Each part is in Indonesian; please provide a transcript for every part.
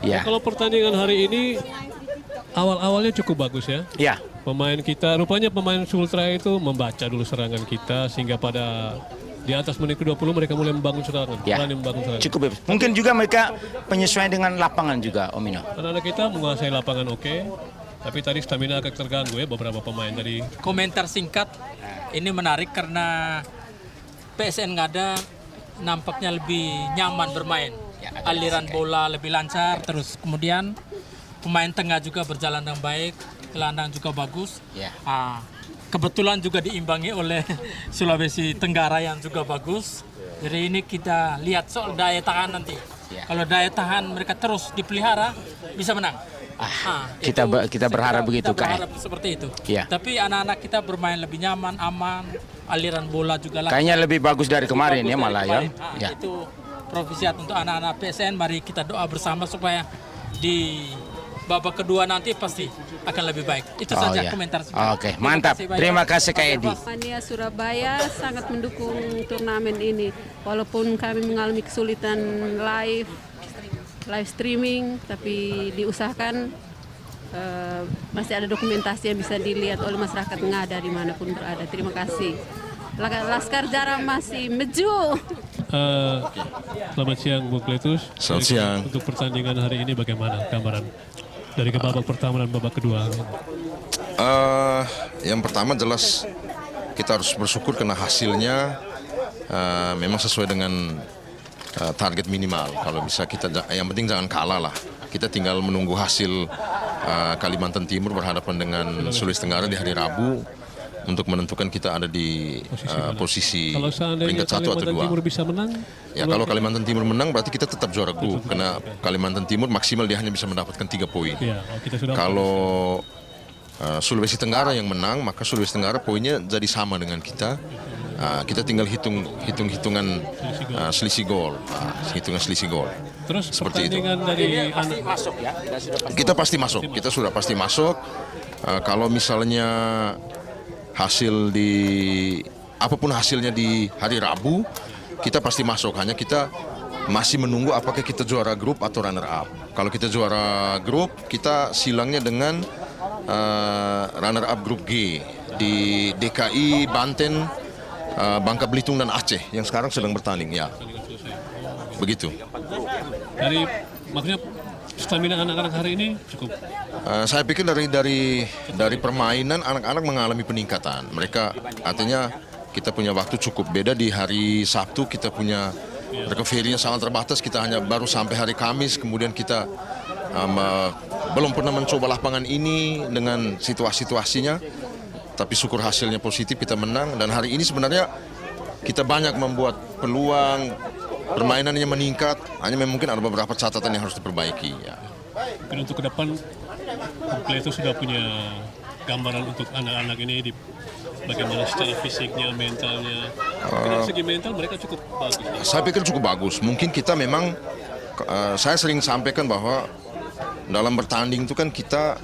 Ya. Kalau pertandingan hari ini awal-awalnya cukup bagus ya. Ya. Pemain kita, rupanya pemain Sultra itu membaca dulu serangan kita sehingga pada di atas menit ke-20 mereka mulai membangun serangan. Ya. Mulai membangun serangan. Cukup bebas. Mungkin juga mereka penyesuaian dengan lapangan juga, Om Ino. Anak-anak kita menguasai lapangan oke, tapi tadi stamina agak terganggu ya beberapa pemain dari. Komentar singkat, ini menarik karena PSN Ngada nampaknya lebih nyaman bermain. Aliran bola lebih lancar, terus kemudian pemain tengah juga berjalan dengan baik, gelandang juga bagus. Kebetulan juga diimbangi oleh Sulawesi Tenggara yang juga bagus. Jadi ini kita lihat soal daya tahan nanti. Kalau daya tahan mereka terus dipelihara, bisa menang. Kita berharap begitu, kita Kak. berharap seperti itu. Ya. Tapi anak-anak kita bermain lebih nyaman, aman, aliran bola juga lancar. Kayaknya lebih bagus dari kemarin ya malah ya. Ya. Itu provisiat untuk anak-anak PSN. Mari kita doa bersama supaya di babak kedua nanti pasti akan lebih baik. Itu saja komentar saya. Oke, mantap. Terima kasih Kak Edi. Mania Surabaya sangat mendukung turnamen ini. Walaupun kami mengalami kesulitan live streaming, tapi diusahakan masih ada dokumentasi yang bisa dilihat oleh masyarakat Ngada dimanapun berada. Terima kasih. Laskar Jaram masih maju. Selamat siang Bung Kletus. Selamat siang. Untuk pertandingan hari ini bagaimana gambaran dari babak pertama dan babak kedua? Yang pertama jelas kita harus bersyukur karena hasilnya memang sesuai dengan target minimal. Kalau bisa kita, yang penting jangan kalah lah. Kita tinggal menunggu hasil Kalimantan Timur berhadapan dengan Sulawesi Tenggara di hari Rabu untuk menentukan kita ada di posisi Kalau seandainya peringkat 1 atau 2. Kalimantan Timur bisa menang? Ya kalau Kalimantan Timur menang berarti kita tetap juara grup karena Kalimantan Timur maksimal dia hanya bisa mendapatkan 3 poin. Ya, kita sudah Kalau Sulawesi Tenggara yang menang, maka Sulawesi Tenggara poinnya jadi sama dengan kita. Kita tinggal hitung-hitungan selisih gol, hitungan selisih gol. Terus Seperti itu. pertandingan dari anak Masuk ya. Kita pasti masuk, kita sudah pasti masuk. Kalau misalnya hasil apapun hasilnya di hari Rabu, kita pasti masuk. Hanya kita masih menunggu apakah kita juara grup atau runner up. Kalau kita juara grup, kita silangnya dengan runner up grup G di DKI, Banten, Bangka Belitung dan Aceh yang sekarang sedang bertanding ya. Begitu. dari maksudnya stamina anak-anak hari ini cukup. Saya pikir dari permainan anak-anak mengalami peningkatan. Mereka artinya kita punya waktu cukup beda di hari Sabtu kita punya recovery-nya sangat terbatas. Kita hanya baru sampai hari Kamis kemudian kita belum pernah mencoba lapangan ini dengan situasinya. Tapi syukur hasilnya positif kita menang dan hari ini sebenarnya kita banyak membuat peluang permainannya meningkat. Hanya mungkin ada beberapa catatan yang harus diperbaiki. Ya. Mungkin untuk ke depan Kletus sudah punya gambaran untuk anak-anak ini di bagaimana secara fisiknya, mentalnya. Dari segi mental mereka cukup bagus. Saya pikir cukup bagus. Mungkin kita memang saya sering sampaikan bahwa dalam bertanding itu kan kita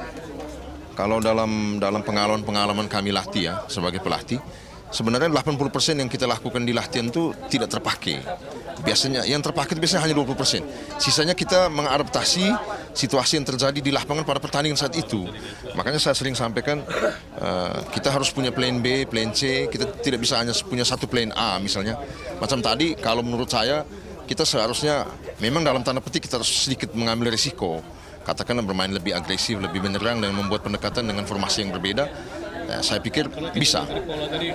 kalau dalam pengalaman kami latih ya sebagai pelatih, sebenarnya 80% yang kita lakukan di latihan itu tidak terpakai. Biasanya yang terpakai itu biasanya hanya 20%. Sisanya kita mengadaptasi situasi yang terjadi di lapangan pada pertandingan saat itu. Makanya saya sering sampaikan kita harus punya plan B, plan C. Kita tidak bisa hanya punya satu plan A misalnya. Macam tadi kalau menurut saya kita seharusnya memang dalam tanda petik kita harus sedikit mengambil risiko. Katakanlah bermain lebih agresif, lebih menyerang dan membuat pendekatan dengan formasi yang berbeda. Ya, saya pikir bisa. Tadi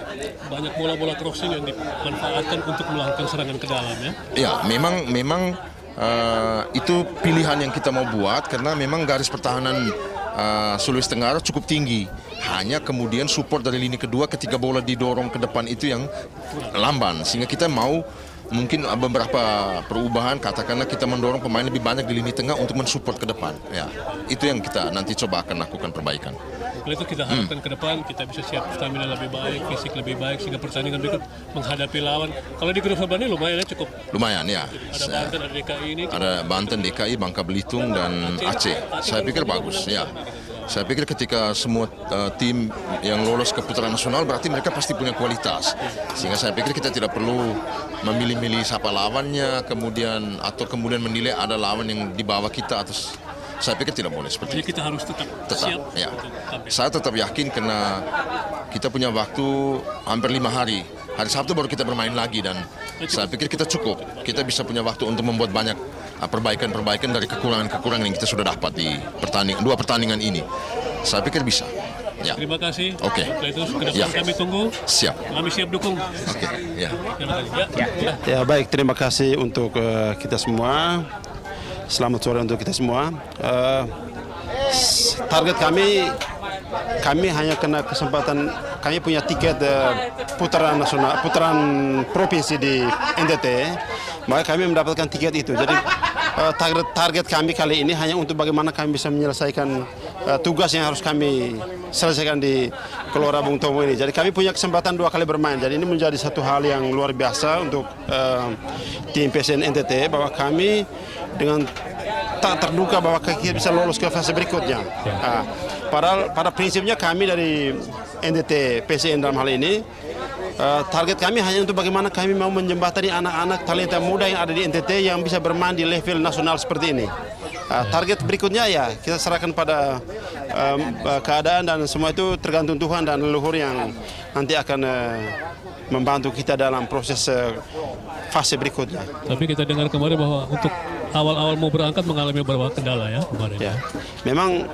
banyak bola-bola crossing yang dimanfaatkan untuk melakukan serangan ke dalam ya. Ya, memang itu pilihan yang kita mau buat karena memang garis pertahanan Sulawesi Tenggara cukup tinggi. Hanya kemudian support dari lini kedua ketika bola didorong ke depan itu yang lamban. Sehingga kita mau mungkin beberapa perubahan, katakanlah kita mendorong pemain lebih banyak di lini tengah untuk mensupport ke depan. Ya, itu yang kita nanti coba akan lakukan perbaikan. Oleh itu kita harapkan ke depan kita bisa siap stamina lebih baik, fisik lebih baik sehingga pertandingan berikut menghadapi lawan. Kalau di grup sebelumnya lumayan ya cukup. Lumayan ya. Ada Banten, ada DKI ini. Ada Banten, DKI, Bangka Belitung dan Aceh. Saya pikir bagus ya. Saya pikir ketika semua tim yang lolos ke putaran nasional berarti mereka pasti punya kualitas. Sehingga saya pikir kita tidak perlu memilih-milih siapa lawannya, kemudian menilai ada lawan yang di bawah kita atau saya pikir tidak boleh seperti Jadi itu. kita harus tetap siap. Ya. untuk tampil. Saya tetap yakin karena kita punya waktu hampir 5 hari. Hari Sabtu baru kita bermain lagi dan saya pikir kita cukup. Kita bisa punya waktu untuk membuat banyak perbaikan-perbaikan dari kekurangan-kekurangan yang kita sudah dapat di dua pertandingan ini. Saya pikir bisa. Ya. Terima kasih. Oke. Setelah itu ke depan Ya. kami tunggu. Siap. Kami siap dukung. Oke. Ya. Terima kasih. Ya. Ya baik, terima kasih untuk kita semua. Selamat sore untuk kita semua. Target kami hanya kena kesempatan, kami punya tiket putaran nasional, putaran provinsi di NTT, maka kami mendapatkan tiket itu. Jadi target kami kali ini hanya untuk bagaimana kami bisa menyelesaikan tugas yang harus kami selesaikan di Gelora Bung Tomo ini. Jadi kami punya kesempatan 2 kali bermain. Jadi ini menjadi satu hal yang luar biasa untuk tim PSN NTT bahwa kami dengan tak terduga bahwa kita bisa lolos ke fase berikutnya. Padahal pada prinsipnya kami dari NTT PSN dalam hal ini target kami hanya untuk bagaimana kami mau menjembatani anak-anak talenta muda yang ada di NTT yang bisa bermain di level nasional seperti ini. Target berikutnya ya kita serahkan pada keadaan dan semua itu tergantung Tuhan dan leluhur yang nanti akan membantu kita dalam proses fase berikutnya. Tapi kita dengar kemarin bahwa untuk awal-awal mau berangkat mengalami beberapa kendala ya kemarin. Ya, memang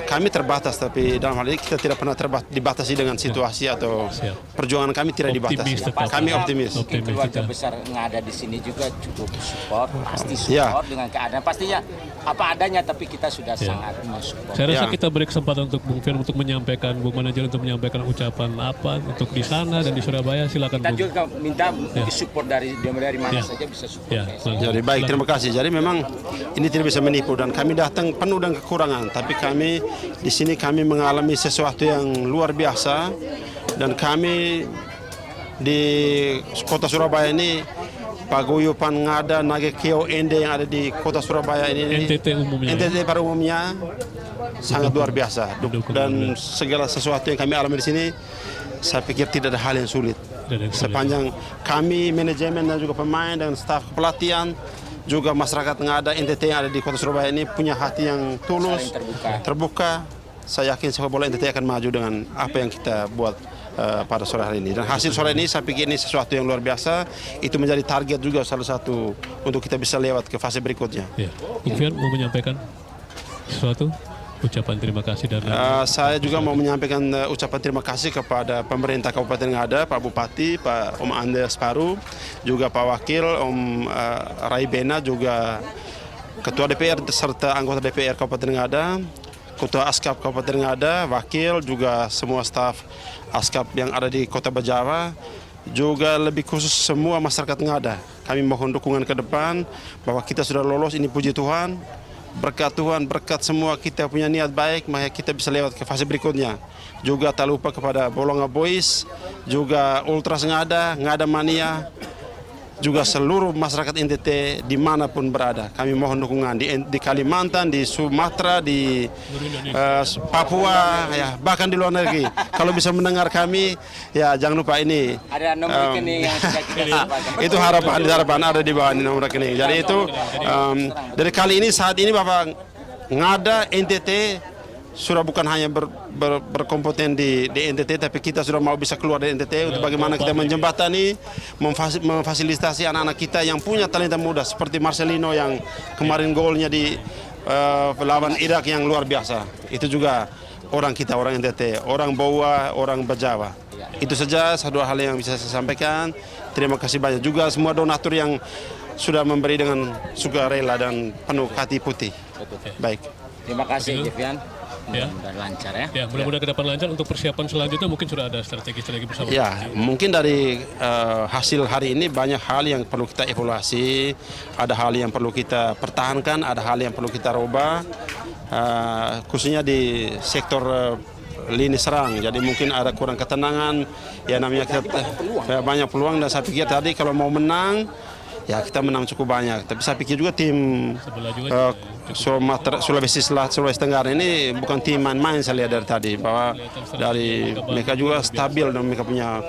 kami terbatas, tapi dalam hal ini kita tidak pernah dibatasi dengan situasi atau perjuangan kami tidak Optimis dibatasi. tetap. Kami optimis. Keluarga besar yang ada di sini juga cukup support, pasti Ya. support dengan keadaan. Pastinya apa adanya, tapi kita sudah sangat mensupport. Saya rasa Ya. kita beri kesempatan untuk Bung Fian untuk menyampaikan, Bung Manajer untuk menyampaikan ucapan apa untuk di sana dan di Surabaya. Silakan Kita Bung. juga minta disupport dari mana Ya. saja bisa support. Ya, PSN. Jadi baik, terima kasih. Jadi memang ini tidak bisa menipu dan kami datang penuh dengan kekurangan, tapi kami di sini kami mengalami sesuatu yang luar biasa dan kami di kota Surabaya ini paguyuban ngada nage keo ende yang ada di kota Surabaya ini NTT umumnya. NTT pada umumnya sangat luar biasa Dukung dan segala sesuatu yang kami alami di sini saya pikir tidak ada hal yang sulit. Tidak ada yang sulit. Sepanjang kami manajemen dan juga pemain dan staf kepelatihan juga masyarakat ngada NTT yang ada di kota Surabaya ini punya hati yang tulus, Saling terbuka. Saya yakin sepak bola NTT akan maju dengan apa yang kita buat pada sore hari ini. Dan hasil sore ini saya pikir ini sesuatu yang luar biasa. Itu menjadi target juga salah satu untuk kita bisa lewat ke fase berikutnya. Ya. Bung Fian mau menyampaikan sesuatu? Ucapan terima kasih dan Saya juga mau menyampaikan ucapan terima kasih kepada pemerintah Kabupaten Ngada, Pak Bupati, Pak Om Andes Paru, juga Pak Wakil, Om Rai Bena, juga Ketua DPR serta anggota DPR Kabupaten Ngada, Ketua Askap Kabupaten Ngada, Wakil, juga semua staf Askap yang ada di Kota Bajawa, juga lebih khusus semua masyarakat Ngada. Kami mohon dukungan ke depan bahwa kita sudah lolos, ini puji Tuhan. Berkat Tuhan, berkat semua kita punya niat baik, maka kita bisa lewat ke fase berikutnya. Juga tak lupa kepada Bolonga Boys, juga Ultras Ngada Mania, juga seluruh masyarakat NTT dimanapun berada. Kami mohon dukungan di Kalimantan, di Sumatera, di Papua, ya bahkan di luar negeri. Kalau bisa mendengar kami, ya jangan lupa ini. Ada nomor rekening yang sudah kita sampaikan. Itu harapan ada di bawah ini nomor rekening. Jadi itu dari kali ini saat ini Bapak Ngada NTT sudah bukan hanya berkompeten di NTT, tapi kita sudah mau bisa keluar dari NTT untuk bagaimana kita menjembatani, memfasilitasi anak-anak kita yang punya talenta muda seperti Marcelino yang kemarin golnya di lawan Irak yang luar biasa. Itu juga orang kita, orang NTT, orang Boa, orang Bajawa. Itu saja satu hal yang bisa saya sampaikan. Terima kasih banyak juga semua donatur yang sudah memberi dengan sukarela dan penuh hati putih. Baik. Terima kasih, Jefian. Ya. Mudah-mudahan lancar ya. Ya, mudah-mudahan ke depan lancar. Untuk persiapan selanjutnya mungkin sudah ada strategi-strategi bersama. Ya, mungkin dari hasil hari ini banyak hal yang perlu kita evaluasi, ada hal yang perlu kita pertahankan, ada hal yang perlu kita rubah, khususnya di sektor lini serang. Jadi mungkin ada kurang ketenangan, ya namanya kita banyak peluang dan saya pikir tadi kalau mau menang Ya kita menang cukup banyak, tapi saya pikir juga tim Sebelah juga Sulawesi Selatan, Sulawesi Tenggara ini bukan tim main-main saya lihat dari tadi, bahwa dari mereka juga stabil dan mereka punya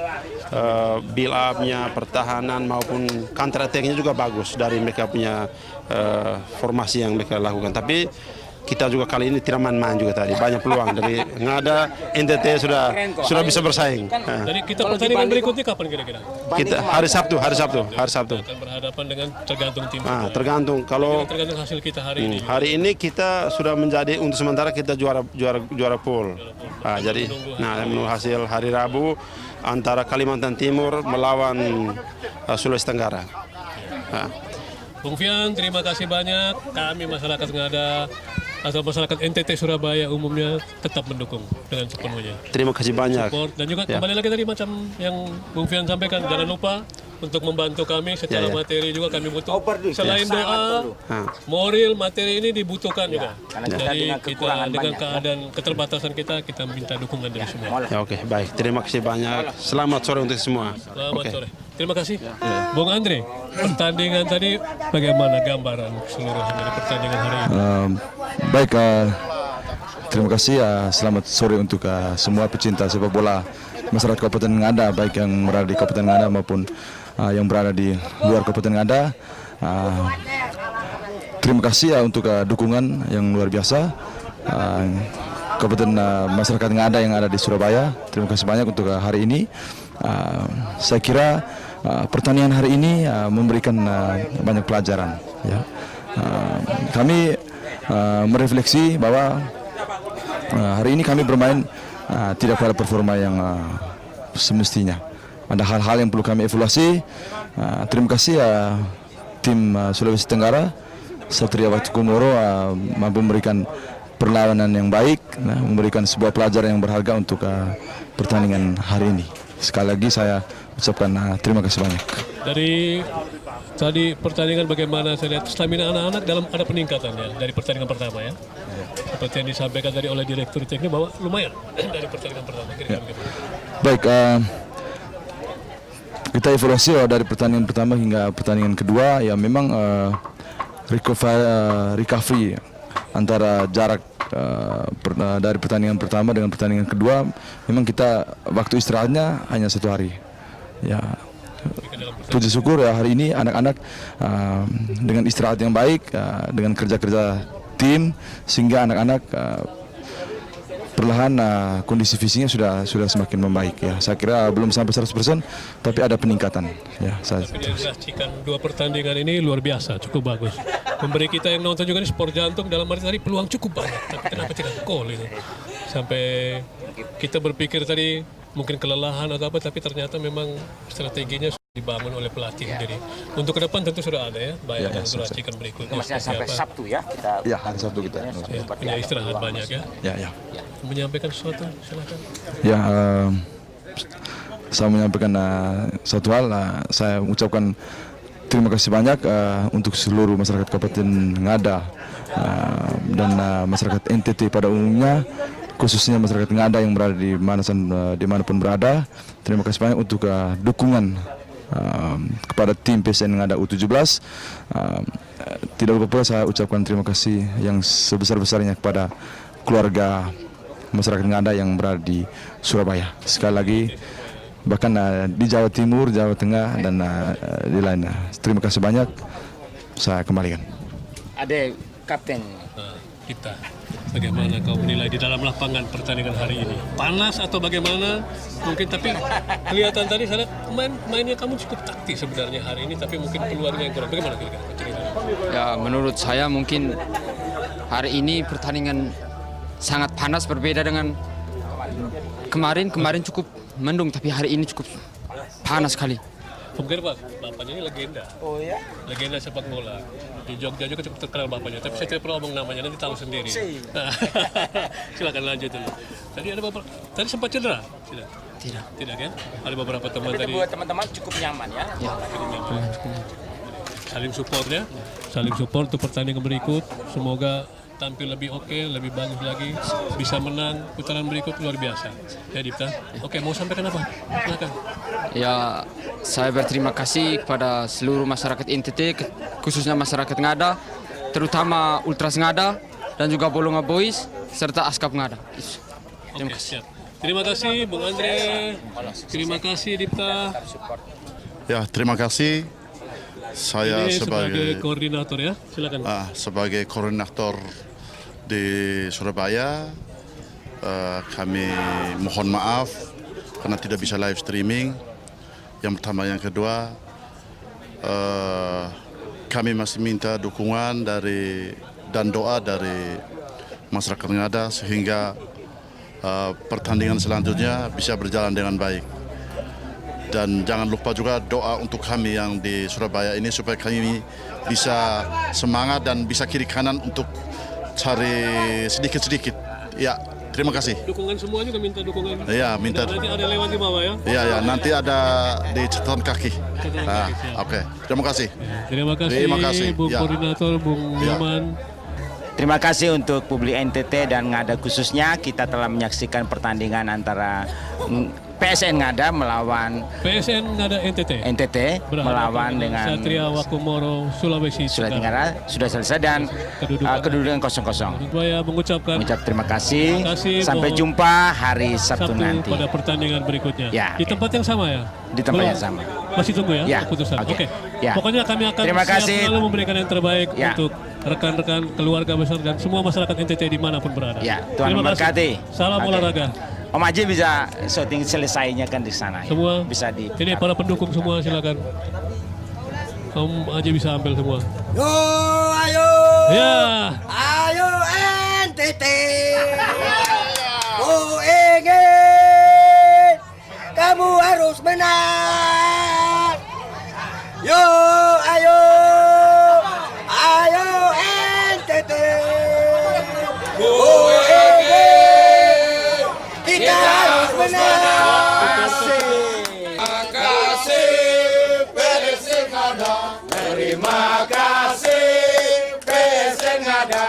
build up-nya, pertahanan maupun counter attack-nya juga bagus dari mereka punya formasi yang mereka lakukan. Tapi kita juga kali ini tidak main-main juga tadi, banyak peluang dari Ngada, NTT sudah bisa bersaing. Jadi kita pertandingan berikutnya kapan kira-kira? Kita hari Sabtu. Akan berhadapan dengan tergantung tim. Tergantung kalau Tergantung hasil kita hari ini. hari ini kita sudah menjadi untuk sementara kita juara pool. Jadi menunggu hasil hari Rabu antara Kalimantan Timur melawan Sulawesi Tenggara. Bung Fian, terima kasih banyak. Kami masyarakat Ngada atau masyarakat NTT Surabaya umumnya tetap mendukung dengan sepenuhnya. Terima kasih banyak. Support. Dan juga kembali lagi tadi macam yang Bung Fian sampaikan, jangan lupa untuk membantu kami secara materi juga kami butuh. Selain doa, moral, materi ini dibutuhkan juga. Jadi kita dengan keadaan keterbatasan kita minta dukungan dari semua. Ya, oke, baik. Terima kasih banyak. Selamat sore untuk semua. Selamat sore. Terima kasih. Bung Andre, pertandingan tadi bagaimana gambaran keseluruhan dari pertandingan hari ini? Baik, terima kasih. Selamat sore untuk semua pecinta sepak bola masyarakat Kabupaten Ngada, baik yang berada di Kabupaten Ngada maupun yang berada di luar Kabupaten Ngada. Terima kasih untuk dukungan yang luar biasa. Kabupaten masyarakat Ngada yang ada di Surabaya, terima kasih banyak untuk hari ini. Saya kira pertandingan hari ini memberikan banyak pelajaran. Ya. Kami merefleksi bahwa hari ini kami bermain tidak pada performa yang semestinya. Ada hal-hal yang perlu kami evaluasi. Terima kasih tim Sulawesi Tenggara, Satria Watu Komoro mampu memberikan perlawanan yang baik, memberikan sebuah pelajaran yang berharga untuk pertandingan hari ini. Sekali lagi saya ucapkan terima kasih banyak. Dari tadi pertandingan bagaimana saya lihat stamina anak-anak dalam ada peningkatannya dari pertandingan pertama ya. Seperti yang disampaikan tadi oleh Direktur Teknik bahwa lumayan dari pertandingan pertama. Baik, kita evaluasi dari pertandingan pertama hingga pertandingan kedua ya memang recovery antara jarak dari pertandingan pertama dengan pertandingan kedua memang kita waktu istirahatnya hanya 1 hari. Ya, puji syukur ya hari ini anak-anak dengan istirahat yang baik, dengan kerja-kerja tim sehingga anak-anak perlahan kondisi fisiknya sudah semakin membaik ya. Saya kira belum sampai 100% tapi ada peningkatan ya. Tapi disaksikan 2 pertandingan ini luar biasa, cukup bagus. Memberi kita yang nonton juga ini sport jantung dalam arti tadi peluang cukup banyak. Tapi kenapa tidak gol ini? Sampai kita berpikir tadi mungkin kelelahan atau apa, tapi ternyata memang strateginya sudah dibangun oleh pelatih sendiri. Untuk ke depan tentu sudah ada ya, baik untuk racikan berikutnya. Maksudnya sampai Sabtu ya kita. Ya, hari Sabtu kita. Ya, punya istirahat banyak ya. Ya. Menyampaikan sesuatu, silakan. Ya, saya menyampaikan satu hal. Saya mengucapkan terima kasih banyak untuk seluruh masyarakat Kabupaten Ngada dan masyarakat NTT pada umumnya, khususnya masyarakat Ngada yang berada dimanapun berada. Terima kasih banyak untuk dukungan kepada tim PSN Ngada U17. Tidak lupa pula saya ucapkan terima kasih yang sebesar-besarnya kepada keluarga masyarakat Ngada yang berada di Surabaya. Sekali lagi, bahkan di Jawa Timur, Jawa Tengah, dan di lain. Terima kasih banyak. Saya kembalikan. Ada kapten Kita, bagaimana kau menilai di dalam lapangan pertandingan hari ini? Panas atau bagaimana? Mungkin tapi kelihatan tadi saya lihat mainnya kamu cukup taktis sebenarnya hari ini, tapi mungkin peluangnya yang kurang. Bagaimana kira-kira? Ya, menurut saya mungkin hari ini pertandingan sangat panas, berbeda dengan kemarin cukup mendung, tapi hari ini cukup panas sekali. Mungkin bapaknya ini legenda. Oh ya? Legenda sepak bola. Di Jogja juga cukup terkenal bapaknya, tapi saya tidak perlu ngomong namanya, nanti tahu sendiri. Silakan lanjut dulu. Tadi ada beberapa, tadi sempat cedera? Tidak. Tidak kan? Ada beberapa teman tadi. Buat teman-teman cukup nyaman ya. Cukup nyaman. Saling support ya. Saling support untuk pertandingan berikut. Semoga tampil lebih oke, lebih bagus lagi, bisa menang putaran berikut luar biasa. Ya Dipta. Oke, mau sampaikan apa? Silakan. Ya, saya berterima kasih kepada seluruh masyarakat NTT, khususnya masyarakat Ngada, terutama Ultras Ngada dan juga Bolonga Boys serta Askap Ngada. Terima kasih. Siap. Terima kasih Bung Andre. Terima kasih Dipta. Ya, terima kasih. Saya Ini sebagai sebagai koordinator ya. Silakan. sebagai koordinator di Surabaya, kami mohon maaf karena tidak bisa live streaming. Yang pertama, yang kedua, kami masih minta dukungan dan doa dari masyarakat Ngada sehingga pertandingan selanjutnya bisa berjalan dengan baik. Dan jangan lupa juga doa untuk kami yang di Surabaya ini supaya kami bisa semangat dan bisa kiri kanan untuk cari sedikit-sedikit. Ya, terima kasih. Dukungan semua juga minta dukungan. Ya, minta. Nanti ada lewat di bawah ya. Ya, nanti ada di catatan kaki. Oke. Terima kasih. Terima kasih Bung Koordinator, Bung Yaman. Terima kasih untuk publik NTT dan Ngada khususnya. Kita telah menyaksikan pertandingan antara PSN Ngada melawan PSN Ngada NTT melawan dengan Satria Wakumoro Sulawesi Tenggara sudah selesai dan kedudukan 0-0. Saya mengucapkan terima kasih. Sampai jumpa hari Sabtu nanti pada pertandingan berikutnya. Ya, di tempat yang sama ya? Di tempat yang sama. Masih tunggu ya, Ya, keputusan. oke. Oke. Ya. Pokoknya kami akan Terima kasih. selalu memberikan yang terbaik Ya. untuk rekan-rekan, keluarga besar dan semua masyarakat NTT dimanapun berada. Ya, Tuhan Terima kasih. memberkati. Salam Oke. olahraga. Om Aji bisa syuting selesainya kan di sana. Semua bisa di. Ini para pendukung semua silakan. Om Aji bisa ambil semua. Yo, ayo. Ya. Ayo NTT. Oh ingin kamu harus menang. Yo, ayo. Ayo NTT. Oh ingin kita harus menang. Terima kasih PSN Ngada. Terima kasih PSN Ngada.